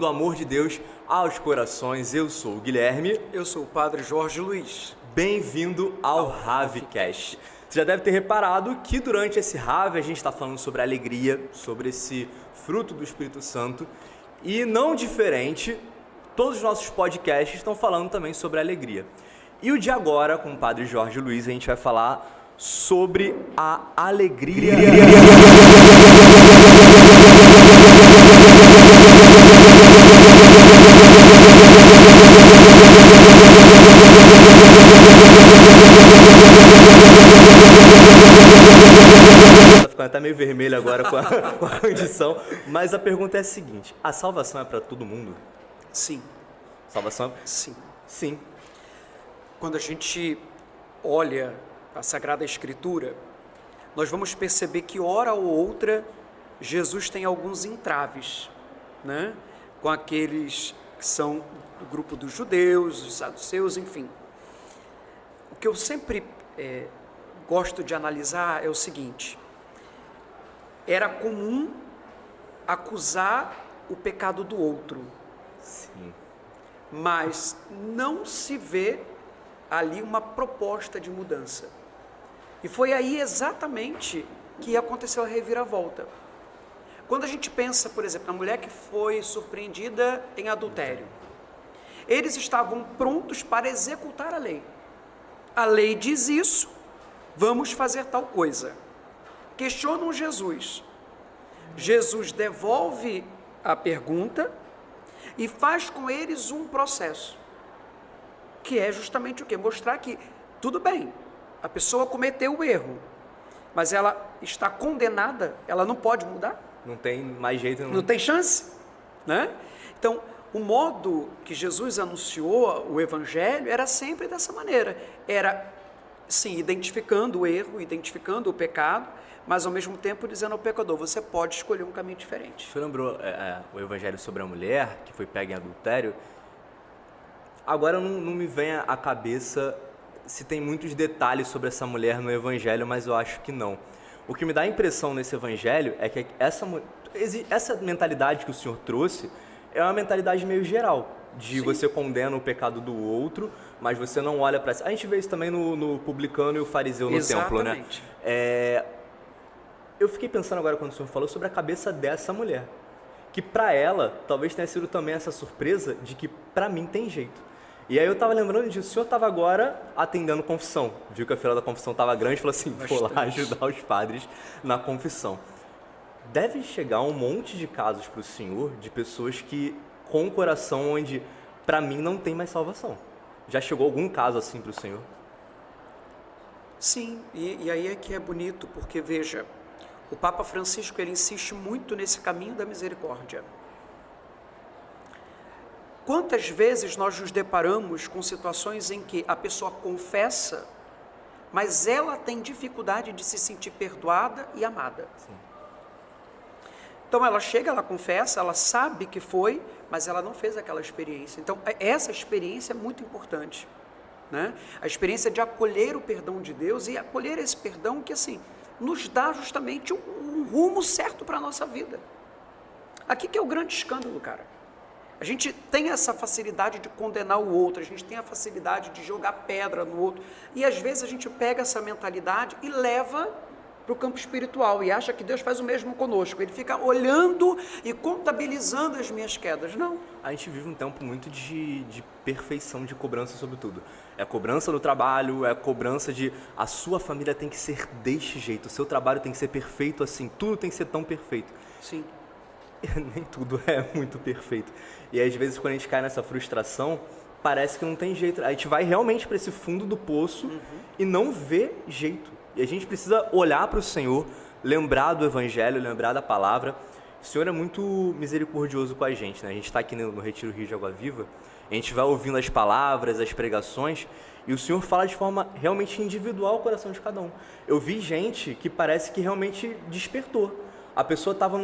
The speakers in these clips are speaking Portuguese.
levando o amor de Deus aos corações. Eu sou o Guilherme. Eu sou o Padre Jorge Luiz. Bem-vindo ao Ravecast. Você já deve ter reparado que durante esse Rave a gente está falando sobre alegria, sobre esse fruto do Espírito Santo. E não diferente, todos os nossos podcasts estão falando também sobre alegria. E o de agora, com o Padre Jorge Luiz, a gente vai falar sobre a alegria. Tá ficando até meio vermelho agora com a condição, mas a pergunta é a seguinte: a salvação é para todo mundo? Sim. Salvação? Sim. Sim. Quando a gente olha a Sagrada Escritura, nós vamos perceber que hora ou outra Jesus tem alguns entraves, né? Com aqueles que são do grupo dos judeus, dos saduceus, enfim. O que eu sempre gosto de analisar é o seguinte: era comum acusar o pecado do outro. Sim. Mas não se vê ali uma proposta de mudança. E foi aí exatamente que aconteceu a reviravolta. Quando a gente pensa, por exemplo, na mulher que foi surpreendida em adultério, eles estavam prontos para executar a lei. A lei diz isso, vamos fazer tal coisa. Questionam Jesus. Jesus devolve a pergunta e faz com eles um processo, que é justamente o quê? Mostrar que, tudo bem, a pessoa cometeu o erro, mas ela está condenada, ela não pode mudar. Não tem mais jeito. Não tem chance, né? Então, o modo que Jesus anunciou o Evangelho era sempre dessa maneira. Era, sim, identificando o erro, identificando o pecado, mas ao mesmo tempo dizendo ao pecador: você pode escolher um caminho diferente. Você lembrou o Evangelho sobre a mulher que foi pega em adultério? Agora não me vem à cabeça se tem muitos detalhes sobre essa mulher no Evangelho, mas eu acho que não. O que me dá a impressão nesse Evangelho é que essa mentalidade que o Senhor trouxe é uma mentalidade meio geral, de Sim. Você condena o pecado do outro, mas você não olha para si. A gente vê isso também no publicano e o fariseu no Exatamente. templo, né? Eu fiquei pensando agora quando o Senhor falou sobre a cabeça dessa mulher, que para ela talvez tenha sido também essa surpresa de que para mim tem jeito. E aí eu estava lembrando disso, o senhor estava agora atendendo confissão, viu que a fila da confissão estava grande, falou assim: vou lá ajudar os padres na confissão. Deve chegar um monte de casos para o senhor, de pessoas que com o coração onde para mim não tem mais salvação. Já chegou algum caso assim para o senhor? Sim, e aí é que é bonito, porque veja, o Papa Francisco ele insiste muito nesse caminho da misericórdia. Quantas vezes nós nos deparamos com situações em que a pessoa confessa, mas ela tem dificuldade de se sentir perdoada e amada. Sim. Então ela chega, ela confessa, ela sabe que foi, mas ela não fez aquela experiência. Então essa experiência é muito importante, né? A experiência de acolher o perdão de Deus e acolher esse perdão que assim nos dá justamente um rumo certo para a nossa vida. Aqui que é o grande escândalo, cara. A gente tem essa facilidade de condenar o outro, a gente tem a facilidade de jogar pedra no outro, e às vezes a gente pega essa mentalidade e leva para o campo espiritual e acha que Deus faz o mesmo conosco. Ele fica olhando e contabilizando as minhas quedas. Não. A gente vive um tempo muito de perfeição, de cobrança sobre tudo. É a cobrança do trabalho, é a cobrança de a sua família tem que ser deste jeito, o seu trabalho tem que ser perfeito assim, tudo tem que ser tão perfeito. Sim. Nem tudo é muito perfeito. E às vezes quando a gente cai nessa frustração, parece que não tem jeito. A gente vai realmente para esse fundo do poço e não vê jeito. E a gente precisa olhar para o Senhor, lembrar do Evangelho, lembrar da palavra. O Senhor é muito misericordioso com a gente, né? A gente está aqui no Retiro Rio de Água Viva, a gente vai ouvindo as palavras, as pregações, e o Senhor fala de forma realmente individual o coração de cada um. Eu vi gente que parece que realmente despertou. A pessoa estava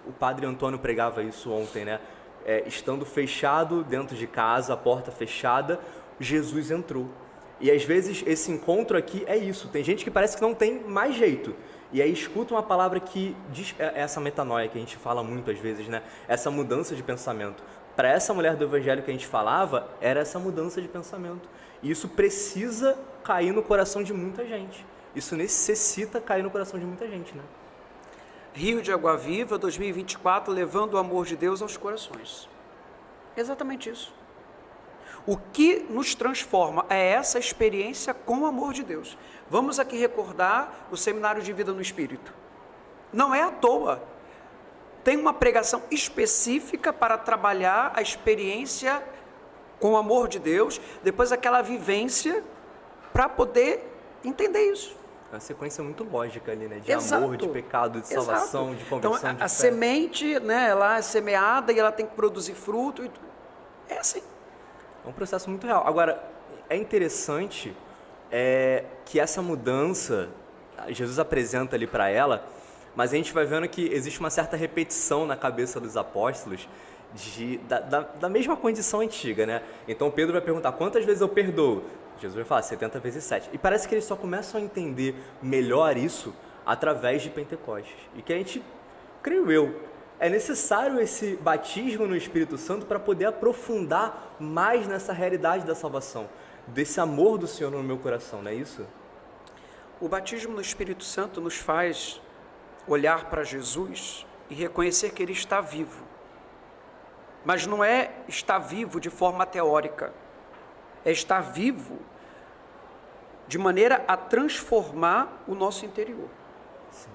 o padre Antônio pregava isso ontem, né? Estando fechado dentro de casa, a porta fechada, Jesus entrou. E às vezes esse encontro aqui é isso. Tem gente que parece que não tem mais jeito. E aí escuta uma palavra que diz essa metanoia que a gente fala muito às vezes, né? Essa mudança de pensamento. Para essa mulher do evangelho que a gente falava, era essa mudança de pensamento. E isso precisa cair no coração de muita gente. Isso necessita cair no coração de muita gente, né? Rio de Água Viva, 2024, levando o amor de Deus aos corações. Exatamente isso. O que nos transforma é essa experiência com o amor de Deus. Vamos aqui recordar o Seminário de Vida no Espírito. Não é à toa. Tem uma pregação específica para trabalhar a experiência com o amor de Deus, depois aquela vivência para poder entender isso. É uma sequência muito lógica ali, né? De Exato. amor, de pecado, de salvação, de conversão, então, a de fé. semente, né, ela é semeada e ela tem que produzir fruto. É assim. É um processo muito real. Agora, é interessante que essa mudança, Jesus apresenta ali para ela, mas a gente vai vendo que existe uma certa repetição na cabeça dos apóstolos da mesma condição antiga, né? Então Pedro vai perguntar, quantas vezes eu perdoo? Jesus vai falar 70 vezes 7. E parece que eles só começam a entender melhor isso através de Pentecostes. E que a gente, creio eu, é necessário esse batismo no Espírito Santo para poder aprofundar mais nessa realidade da salvação, desse amor do Senhor no meu coração, não é isso? O batismo no Espírito Santo nos faz olhar para Jesus e reconhecer que Ele está vivo. Mas não é estar vivo de forma teórica, é estar vivo de maneira a transformar o nosso interior. Sim.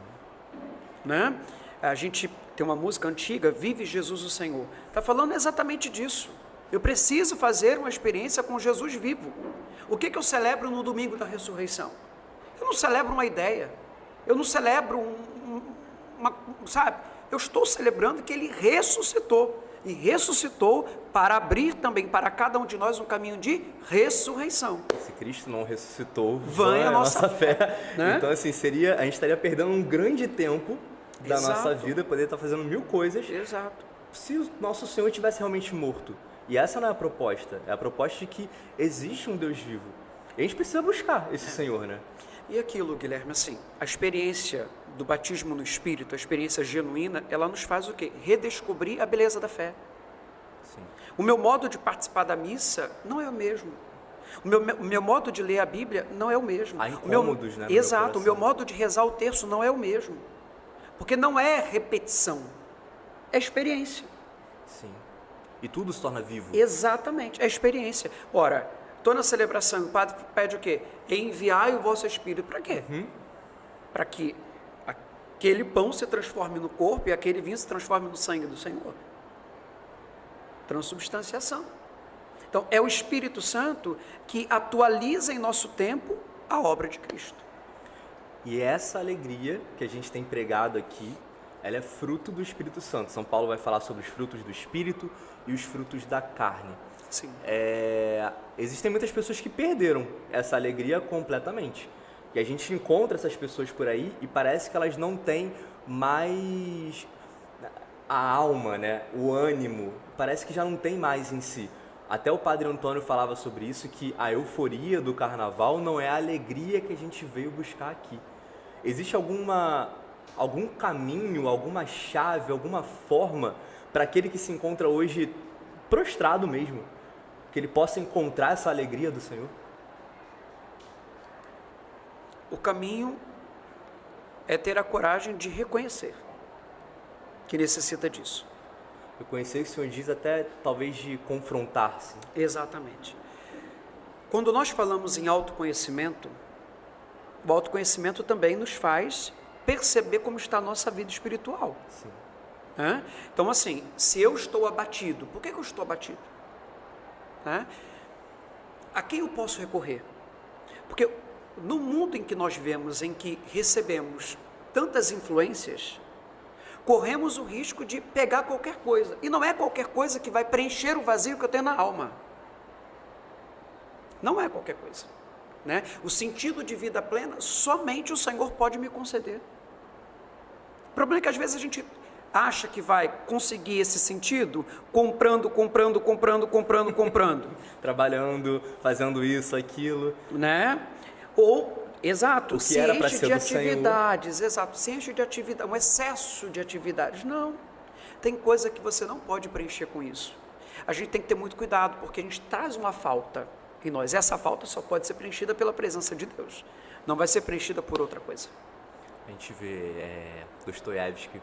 Né? A gente tem uma música antiga, Vive Jesus o Senhor. Está falando exatamente disso. Eu preciso fazer uma experiência com Jesus vivo. O que eu celebro no domingo da ressurreição? Eu não celebro uma ideia. Eu não celebro sabe? Eu estou celebrando que Ele ressuscitou. E ressuscitou para abrir também para cada um de nós um caminho de ressurreição. Se Cristo não ressuscitou, vã é a nossa fé. Né? Então, assim, a gente estaria perdendo um grande tempo da Exato. nossa vida, poder estar fazendo mil coisas. Exato. Se o nosso Senhor tivesse realmente morto. E essa não é a proposta. É a proposta de que existe um Deus vivo. E a gente precisa buscar esse Senhor, né? E aquilo, Guilherme, assim, a experiência do batismo no Espírito, a experiência genuína, ela nos faz o quê? Redescobrir a beleza da fé. Sim. O meu modo de participar da missa não é o mesmo. O meu modo de ler a Bíblia não é o mesmo. Há incômodos, né? Exato, o meu modo de rezar o terço não é o mesmo. Porque não é repetição, é experiência. Sim. E tudo se torna vivo. Exatamente, é experiência. Ora, estou na celebração, o padre pede o quê? Enviai o vosso Espírito. Para quê? Para que aquele pão se transforme no corpo e aquele vinho se transforme no sangue do Senhor. Transubstanciação. Então, é o Espírito Santo que atualiza em nosso tempo a obra de Cristo. E essa alegria que a gente tem pregado aqui, ela é fruto do Espírito Santo. São Paulo vai falar sobre os frutos do Espírito e os frutos da carne. Sim. Existem muitas pessoas que perderam essa alegria completamente. E a gente encontra essas pessoas por aí e parece que elas não têm mais a alma, né? O ânimo. Parece que já não tem mais em si. Até o Padre Antônio falava sobre isso, que a euforia do carnaval não é a alegria que a gente veio buscar aqui. Existe algum caminho, alguma chave, alguma forma para aquele que se encontra hoje prostrado mesmo, que ele possa encontrar essa alegria do Senhor? O caminho é ter a coragem de reconhecer que necessita disso. Reconhecer que o Senhor diz até talvez de confrontar-se. Exatamente. Quando nós falamos em autoconhecimento, o autoconhecimento também nos faz perceber como está a nossa vida espiritual. Sim. Então, assim, se eu estou abatido, por que eu estou abatido? A quem eu posso recorrer? Porque no mundo em que nós vivemos, em que recebemos tantas influências, corremos o risco de pegar qualquer coisa. E não é qualquer coisa que vai preencher o vazio que eu tenho na alma. Não é qualquer coisa. Né? O sentido de vida plena, somente o Senhor pode me conceder. O problema é que às vezes a gente acha que vai conseguir esse sentido comprando. Trabalhando, fazendo isso, aquilo. Né? Ou Exato, O que se era pra enche ser de do Senhor. atividades, exato, se enche de atividade, um excesso de atividades. Não, tem coisa que você não pode preencher com isso. A gente tem que ter muito cuidado, porque a gente traz uma falta em nós. Essa falta só pode ser preenchida pela presença de Deus. Não vai ser preenchida por outra coisa. A gente vê Dostoiévski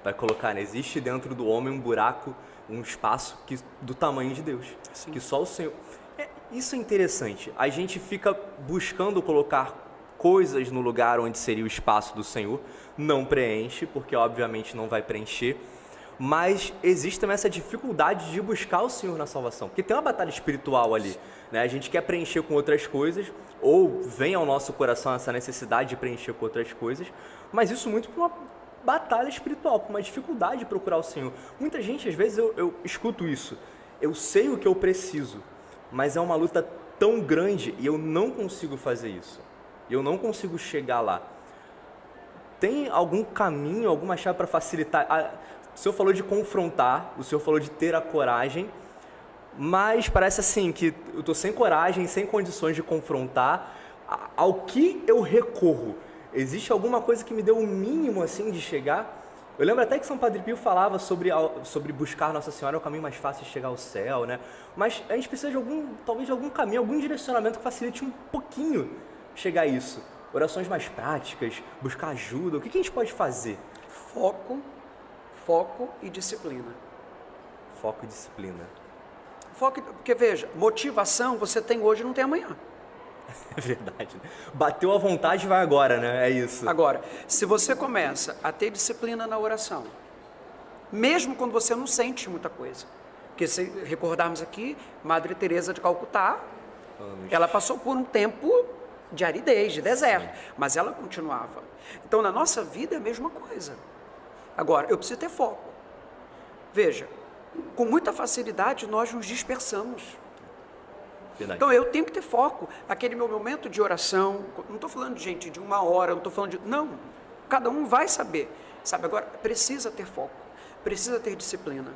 vai colocar, né? Existe dentro do homem um buraco, um espaço do tamanho de Deus. Sim. Que só o Senhor... isso é interessante. A gente fica buscando colocar coisas no lugar onde seria o espaço do Senhor. Não preenche, porque obviamente não vai preencher. Mas existe também essa dificuldade de buscar o Senhor na salvação. Porque tem uma batalha espiritual ali, né? A gente quer preencher com outras coisas, ou vem ao nosso coração essa necessidade de preencher com outras coisas, mas isso muito por uma batalha espiritual, por uma dificuldade de procurar o Senhor. Muita gente, às vezes, eu escuto isso. Eu sei o que eu preciso, mas é uma luta tão grande e eu não consigo fazer isso. Eu não consigo chegar lá. Tem algum caminho, alguma chave para facilitar? O senhor falou de confrontar, o senhor falou de ter a coragem, mas parece assim que eu estou sem coragem, sem condições de confrontar. Ao que eu recorro? Existe alguma coisa que me dê o mínimo assim de chegar? Eu lembro até que São Padre Pio falava sobre buscar Nossa Senhora, é o caminho mais fácil de chegar ao céu, né? Mas a gente precisa de talvez de algum caminho, algum direcionamento que facilite um pouquinho chegar a isso. Orações mais práticas, buscar ajuda, o que a gente pode fazer? Foco e disciplina. Foco e disciplina. Foco, porque veja, motivação você tem hoje e não tem amanhã. É verdade. Bateu a vontade, vai agora, né? É isso. Agora, se você começa a ter disciplina na oração, mesmo quando você não sente muita coisa, porque se recordarmos aqui, Madre Teresa de Calcutá, ela passou por um tempo de aridez, de deserto, mas ela continuava. Então, na nossa vida é a mesma coisa. Agora, eu preciso ter foco. Veja, com muita facilidade nós nos dispersamos. Verdade. Então, eu tenho que ter foco. Aquele meu momento de oração, não estou falando de gente de 1 hora, não estou falando de... Não, cada um vai saber. Sabe, agora, precisa ter foco, precisa ter disciplina,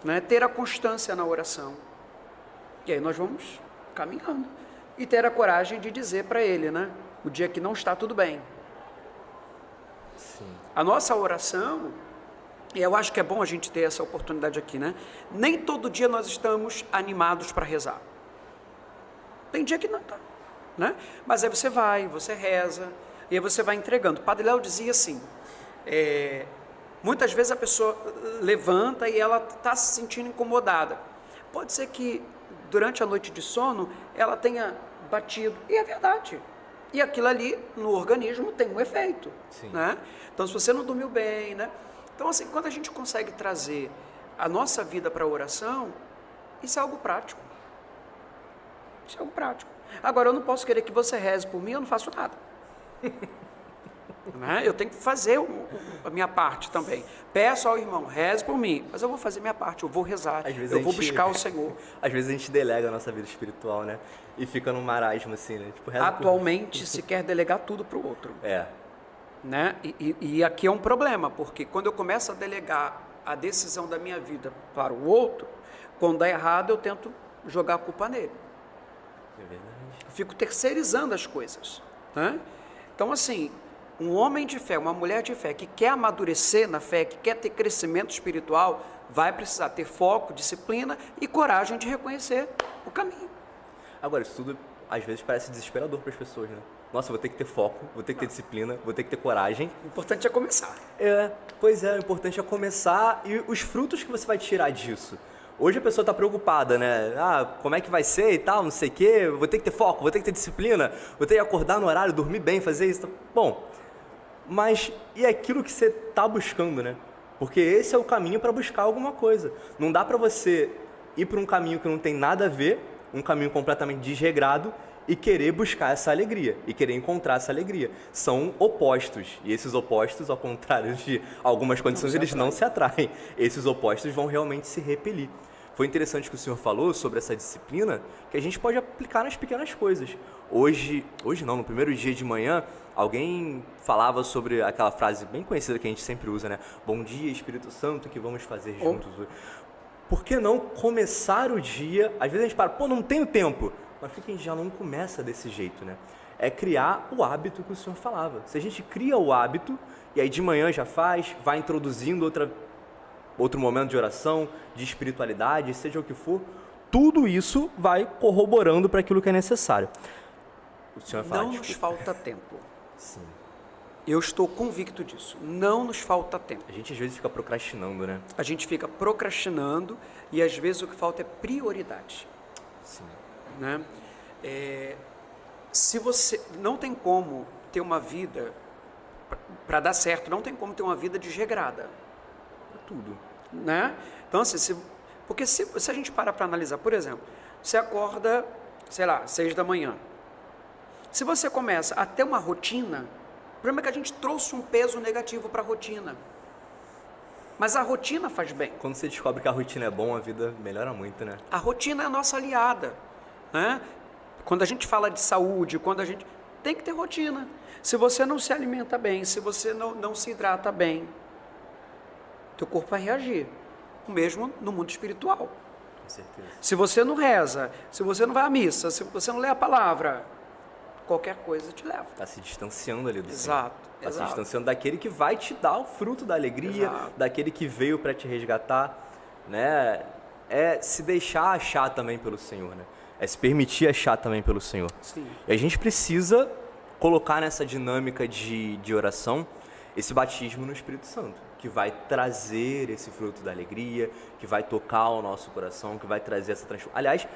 né? Ter a constância na oração. E aí nós vamos caminhando. E ter a coragem de dizer para ele, né? O dia que não está tudo bem. Sim. A nossa oração, e eu acho que é bom a gente ter essa oportunidade aqui, né? Nem todo dia nós estamos animados para rezar. Tem dia que não está, né? Mas aí você reza, e aí você vai entregando. O Padre Léo dizia assim, muitas vezes a pessoa levanta e ela está se sentindo incomodada. Pode ser que durante a noite de sono ela tenha batido, e é verdade. E aquilo ali no organismo tem um efeito, né? Então, se você não dormiu bem, né? Então, assim, quando a gente consegue trazer a nossa vida para a oração, isso é algo prático. Isso é algo prático. Agora, eu não posso querer que você reze por mim, eu não faço nada. Né? Eu tenho que fazer a minha parte também. Peço ao irmão, reze por mim, mas eu vou fazer minha parte, eu vou rezar, eu vou buscar o Senhor. Às vezes a gente delega a nossa vida espiritual, né? E fica num marasmo assim, né? Tipo, Atualmente se quer delegar tudo para o outro. Né? E aqui é um problema, porque quando eu começo a delegar a decisão da minha vida para o outro, quando dá errado eu tento jogar a culpa nele. É verdade. Eu fico terceirizando as coisas, né? Então, assim, um homem de fé, uma mulher de fé que quer amadurecer na fé, que quer ter crescimento espiritual, vai precisar ter foco, disciplina e coragem de reconhecer o caminho. Agora, isso tudo às vezes parece desesperador para as pessoas, né? Nossa, vou ter que ter foco, vou ter que ter disciplina, vou ter que ter coragem. O importante é começar. Pois é, o importante é começar e os frutos que você vai tirar disso. Hoje a pessoa está preocupada, né? Como é que vai ser e tal, não sei o quê, vou ter que ter foco, vou ter que ter disciplina, vou ter que acordar no horário, dormir bem, fazer isso. Bom, mas e aquilo que você está buscando, né? Porque esse é o caminho para buscar alguma coisa. Não dá para você ir para um caminho que não tem nada a ver, um caminho completamente desregrado, e querer buscar essa alegria, e querer encontrar essa alegria. São opostos, e esses opostos, ao contrário de algumas condições, eles não se atraem. Esses opostos vão realmente se repelir. Foi interessante que o senhor falou sobre essa disciplina, que a gente pode aplicar nas pequenas coisas. Hoje não, no primeiro dia de manhã, alguém falava sobre aquela frase bem conhecida que a gente sempre usa, né? Bom dia, Espírito Santo, que vamos fazer juntos hoje. Por que não começar o dia? Às vezes a gente para, não tenho tempo. Mas por que a gente já não começa desse jeito, né? é criar o hábito que o Senhor falava. Se a gente cria o hábito, e aí de manhã já faz, vai introduzindo outro momento de oração, de espiritualidade, seja o que for, tudo isso vai corroborando para aquilo que é necessário. O Senhor fala, não nos falta tempo. Sim. Eu estou convicto disso. Não nos falta tempo. A gente às vezes fica procrastinando, né? A gente fica procrastinando e às vezes o que falta é prioridade. Sim. Né? Se você não tem como ter uma vida para dar certo, não tem como ter uma vida desregrada. Tudo. Né? Então, assim, porque se a gente para analisar, por exemplo, você acorda, sei lá, 6 da manhã. Se você começa a ter uma rotina, o problema é que a gente trouxe um peso negativo para a rotina. Mas a rotina faz bem. Quando você descobre que a rotina é bom, a vida melhora muito, né? A rotina é a nossa aliada. Né? Quando a gente fala de saúde, quando a gente... Tem que ter rotina. Se você não se alimenta bem, se você não se hidrata bem, teu corpo vai reagir. O mesmo no mundo espiritual. Com certeza. Se você não reza, se você não vai à missa, se você não lê a palavra, qualquer coisa te leva. Está se distanciando ali do Senhor. Exato. Está se distanciando daquele que vai te dar o fruto da alegria, Exato. daquele que veio para te resgatar, né? É se deixar achar também pelo Senhor, né? É se permitir achar também pelo Senhor. Sim. E a gente precisa colocar nessa dinâmica de oração esse batismo no Espírito Santo, que vai trazer esse fruto da alegria, que vai tocar o nosso coração, que vai trazer essa transformação. Aliás,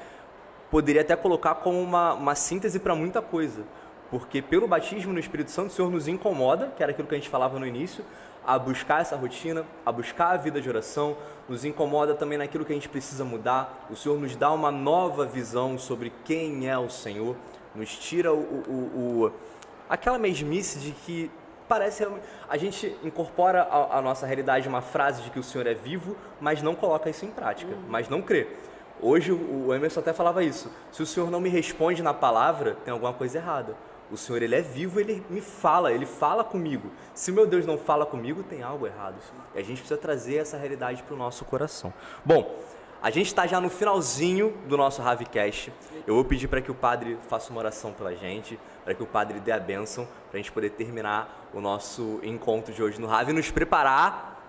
poderia até colocar como uma síntese para muita coisa, porque pelo batismo no Espírito Santo, o Senhor nos incomoda, que era aquilo que a gente falava no início, a buscar essa rotina, a buscar a vida de oração, nos incomoda também naquilo que a gente precisa mudar, o Senhor nos dá uma nova visão sobre quem é o Senhor, nos tira aquela mesmice de que parece... A gente incorpora a nossa realidade uma frase de que o Senhor é vivo, mas não coloca isso em prática, mas não crê. Hoje o Emerson até falava isso, se o Senhor não me responde na palavra, tem alguma coisa errada. O Senhor, Ele é vivo, Ele me fala, Ele fala comigo. Se meu Deus não fala comigo, tem algo errado. E a gente precisa trazer essa realidade para o nosso coração. Bom, a gente está já no finalzinho do nosso Ravcast. Eu vou pedir para que o Padre faça uma oração pela gente, para que o Padre dê a bênção, para a gente poder terminar o nosso encontro de hoje no Rav e nos preparar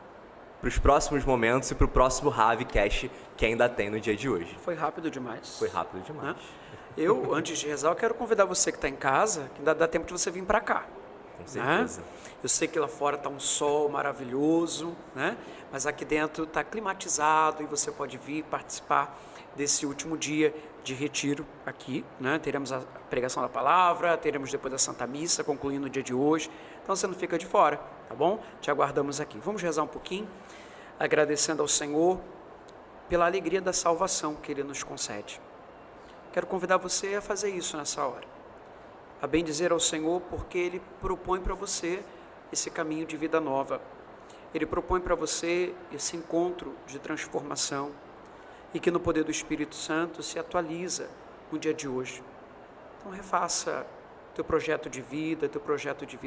para os próximos momentos e para o próximo Ravcast que ainda tem no dia de hoje. Foi rápido demais. Foi rápido demais. Né? Eu, antes de rezar, eu quero convidar você que está em casa, que ainda dá tempo de você vir para cá. Com certeza. Né? Eu sei que lá fora está um sol maravilhoso, né? Mas aqui dentro está climatizado e você pode vir participar desse último dia de retiro aqui. Né? Teremos a pregação da palavra, teremos depois a Santa Missa, concluindo o dia de hoje. Então você não fica de fora, tá bom? Te aguardamos aqui. Vamos rezar um pouquinho, agradecendo ao Senhor pela alegria da salvação que Ele nos concede. Quero convidar você a fazer isso nessa hora. A bendizer ao Senhor porque Ele propõe para você esse caminho de vida nova. Ele propõe para você esse encontro de transformação e que no poder do Espírito Santo se atualiza no dia de hoje. Então refaça teu projeto de vida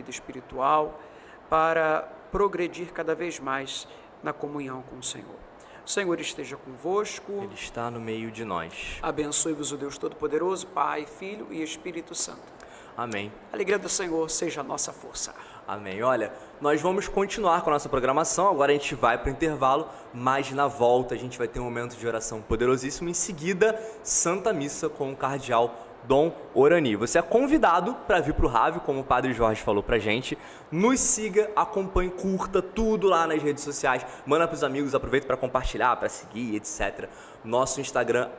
espiritual para progredir cada vez mais na comunhão com o Senhor. O Senhor esteja convosco. Ele está no meio de nós. Abençoe-vos o Deus Todo-Poderoso, Pai, Filho e Espírito Santo. Amém. A alegria do Senhor seja a nossa força. Amém. Olha, nós vamos continuar com a nossa programação, agora a gente vai para o intervalo, mas na volta a gente vai ter um momento de oração poderosíssimo, em seguida, Santa Missa com o Cardeal Dom Orani. Você é convidado para vir para o Rav, como o Padre Jorge falou para a gente. Nos siga, acompanhe, curta tudo lá nas redes sociais, manda para os amigos, aproveita para compartilhar, para seguir, etc. Nosso Instagram,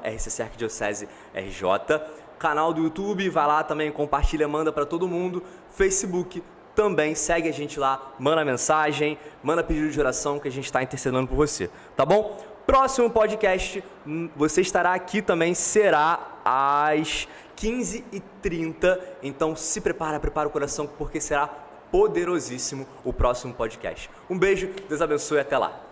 @RCCarquidiocese RJ. Canal do YouTube, vai lá também, compartilha, manda para todo mundo. Facebook também, segue a gente lá, manda mensagem, manda pedido de oração que a gente está intercedendo por você, tá bom? Próximo podcast, você estará aqui também, será às 15h30, então se prepara o coração, porque será poderosíssimo o próximo podcast. Um beijo, Deus abençoe e até lá.